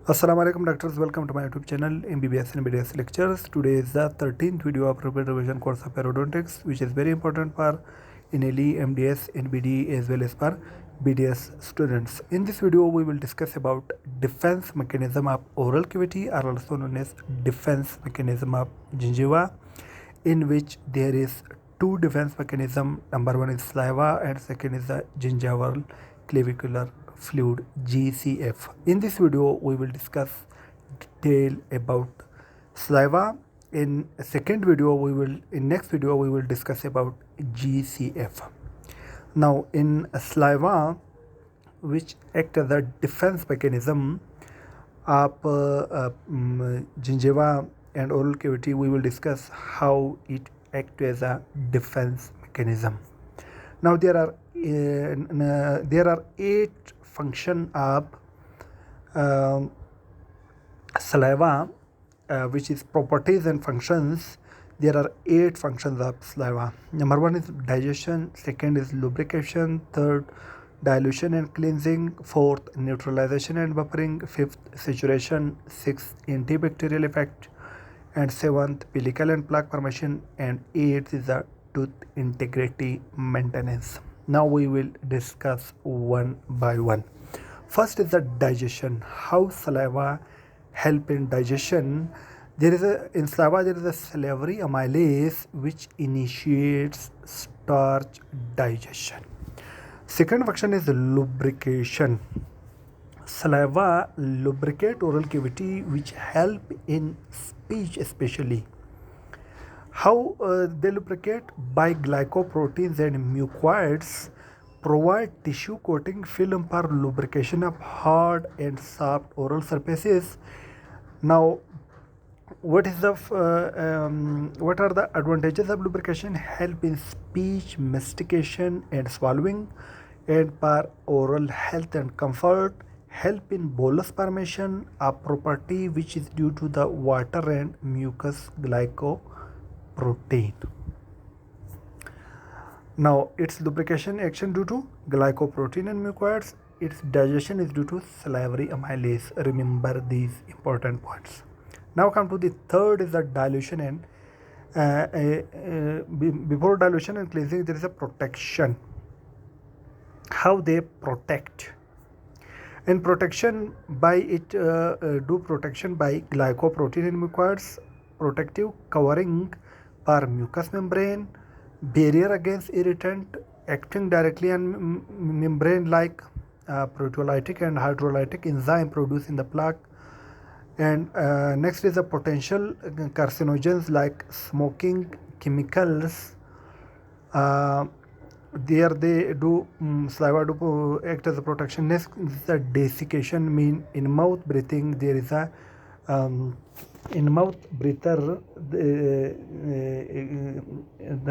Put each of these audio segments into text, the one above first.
Assalamu alaikum doctors, welcome to my YouTube channel MBBS NBDS lectures. Today is the 13th video of revision course of Periodontics, which is very important for NLE, MDS, NBDE as well as for BDS students. In this video we will discuss about defense mechanism of oral cavity, or also known as defense mechanism of gingiva, in which there is two defense mechanism. Number one is saliva and second is the gingival clavicular fluid, GCF. In this video we will discuss detail about saliva. In next video we will discuss about GCF. Now in saliva, which act as a defense mechanism of gingiva and oral cavity, we will discuss how it acts as a defense mechanism. Now there are 8 function of saliva, which is properties and functions. There are 8 functions of saliva. Number one is digestion, second is lubrication, third dilution and cleansing, fourth neutralization and buffering, fifth saturation, sixth antibacterial effect, and seventh pellicle and plaque formation, and eighth is the tooth integrity maintenance. Now we will discuss one by one. First is the digestion. How saliva help in digestion? In saliva there is a salivary amylase which initiates starch digestion. Second function is lubrication. Saliva lubricate oral cavity, which help in speech especially. How they lubricate? By glycoproteins and mucoids provide tissue coating film for lubrication of hard and soft oral surfaces. Now what are the advantages of lubrication? Help in speech mastication and swallowing, and for oral health and comfort. Help in bolus formation, a property which is due to the water and mucus glycoprotein. Now its lubrication action due to glycoprotein and mucoids. Its digestion is due to salivary amylase. Remember these important points. Now come to the third is the dilution and before dilution and cleansing there is a protection. How they protect? In protection by protection by glycoprotein and mucoids, protective covering for mucous membrane, barrier against irritant, acting directly on membrane like proteolytic and hydrolytic enzyme produced in the plaque. And next is the potential carcinogens like smoking, chemicals. There they do saliva do act as a protection. Next is the desiccation, mean in mouth breathing there is a in mouth breather, the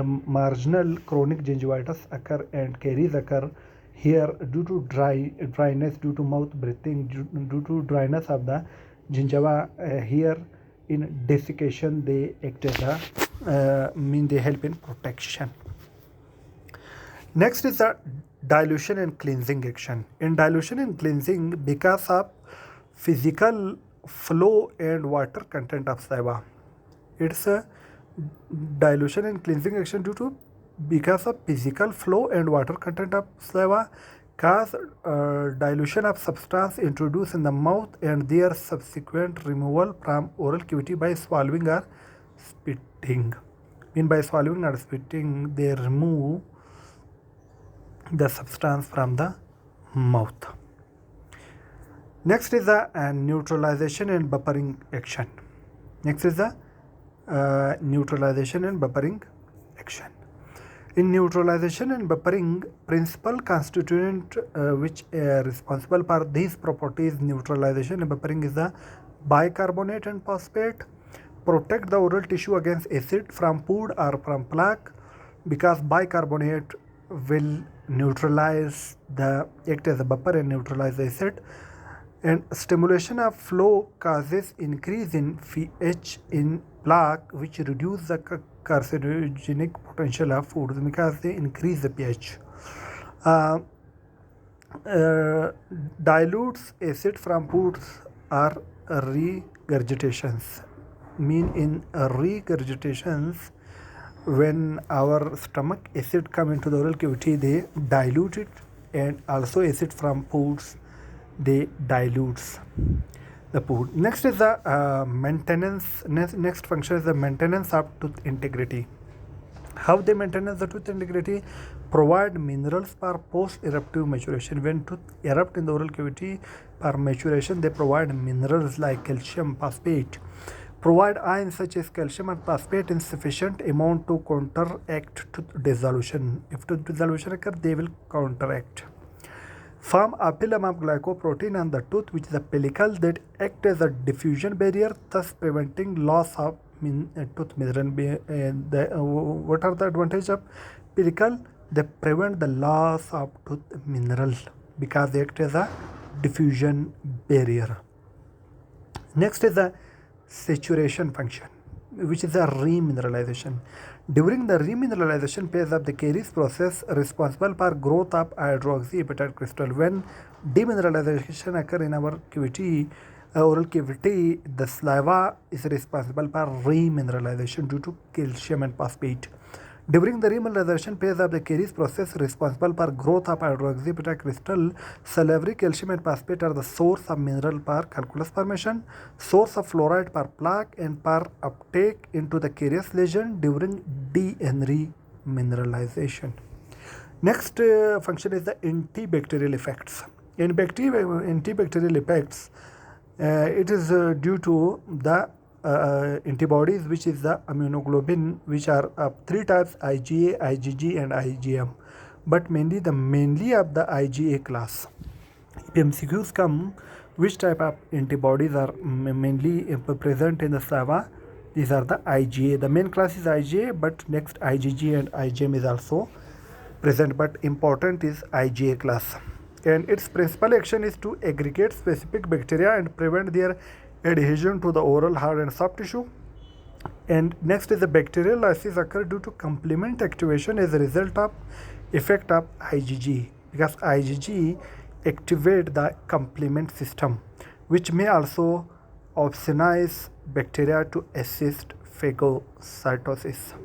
marginal chronic gingivitis occur and caries occur here due to dryness due to mouth breathing, due to dryness of the gingiva. Here in desiccation they act as a they help in protection. Next is the dilution and cleansing action. In dilution and cleansing, because of physical flow and water content of saliva, it's a dilution and cleansing action due to because of physical flow and water content of saliva cause dilution of substance introduced in the mouth and their subsequent removal from oral cavity by swallowing or spitting. By swallowing or spitting they remove the substance from the mouth. Next is the neutralization and buffering action. In neutralization and buffering, principal constituent which are responsible for these properties, neutralization and buffering, is the bicarbonate and phosphate. Protect the oral tissue against acid from food or from plaque, because bicarbonate will neutralize act as a buffer and neutralize the acid. And stimulation of flow causes increase in pH in plaque, which reduce the carcinogenic potential of foods because they increase the pH. Dilutes acid from foods are regurgitations. Mean in regurgitations, when our stomach acid come into the oral cavity, they dilute it, and also acid from foods, they dilutes the food. Next is the maintenance. Next function is the maintenance of tooth integrity. How they maintain the tooth integrity? Provide minerals for post-eruptive maturation. When tooth erupt in the oral cavity for maturation, they provide minerals like calcium, phosphate. Provide iron such as calcium and phosphate in sufficient amount to counteract tooth dissolution. If tooth dissolution occurs, they will counteract. Form a film of glycoprotein on the tooth, which is a pellicle that act as a diffusion barrier, thus preventing loss of tooth mineral. What are the advantages of pellicle? They prevent the loss of tooth mineral because they act as a diffusion barrier. Next is the saturation function, which is a remineralization. During the remineralization phase of the caries process responsible for growth of hydroxyapatite crystal. When demineralization occurs in our cavity, oral cavity, the saliva is responsible for remineralization due to calcium and phosphate. During the remineralization phase of the caries process responsible for growth of hydroxyapatite crystal, salivary calcium and phosphate are the source of mineral for calculus formation, source of fluoride for plaque, and for uptake into the carious lesion during de-remineralization. Next function is the antibacterial effects. In antibacterial effects, it is due to the antibodies, which is the immunoglobulin, which are of three types: IgA, IgG, and IgM, but mainly of the IgA class. If MCQs come, which type of antibodies are mainly present in the saliva? These are the IgA. The main class is IgA, but next IgG and IgM is also present, but important is IgA class. And its principal action is to aggregate specific bacteria and prevent their adhesion to the oral hard and soft tissue. And next is the bacterial lysis occur due to complement activation as a result of effect of IgG, because IgG activate the complement system, which may also opsonize bacteria to assist phagocytosis.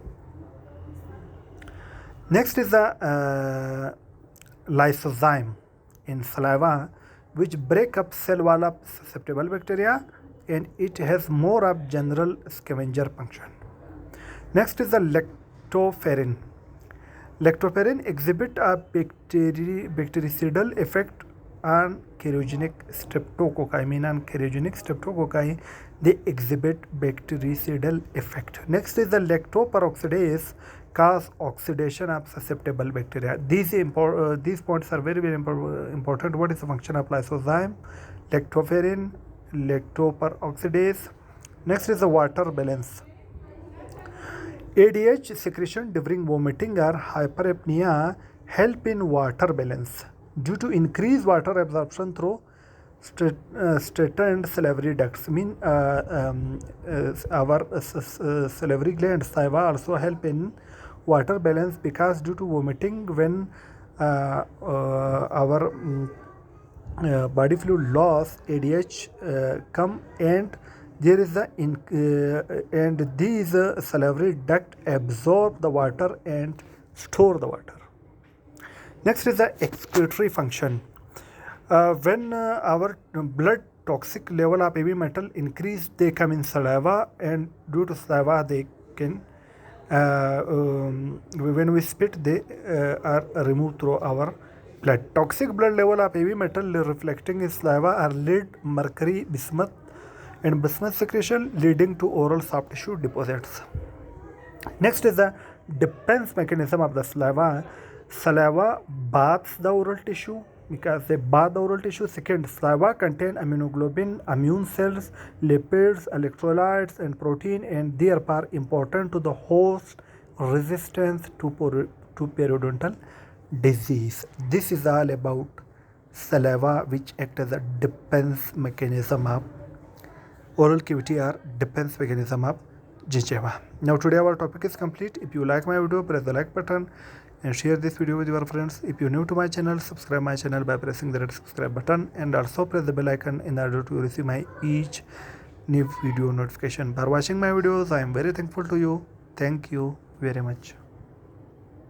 Next is the lysozyme in saliva, which break up cell wall of susceptible bacteria, and it has more of general scavenger function. Next is the lactoferrin. Lactoferrin exhibit a bactericidal effect on cardiogenic streptococci. They exhibit bactericidal effect. Next is the lactoperoxidase cause oxidation of susceptible bacteria. These points are very, very important. What is the function of lysozyme, lactoferrin, lactoperoxidase? Next is the water balance. ADH secretion during vomiting or hyperapnea help in water balance due to increased water absorption through straitened salivary ducts. Our salivary gland saliva also help in water balance, because due to vomiting, when our body fluid loss, ADH come, and there is and these salivary duct absorb the water and store the water. Next is the excretory function. When our blood toxic level of heavy metal increase, they come in saliva, and due to saliva they can when we spit, they are removed through our blood. Toxic blood level of heavy metal reflecting in saliva are lead, mercury, bismuth, and bismuth secretion, leading to oral soft tissue deposits. Next is the defense mechanism of the saliva. Saliva bathes the oral tissue, because they bath the oral tissue. Second, saliva contain immunoglobulin, immune cells, lipids, electrolytes, and protein, and therefore important to the host resistance to periodontal disease. This is all about saliva, which act as a defense mechanism of oral cavity or defense mechanism of gingiva. Now today our topic is complete. If you like my video, press the like button. and share this video with your friends. If you're new to my channel, subscribe my channel by pressing the red subscribe button and also press the bell icon in order to receive my each new video notification. For watching my videos, I am very thankful to you. Thank you very much.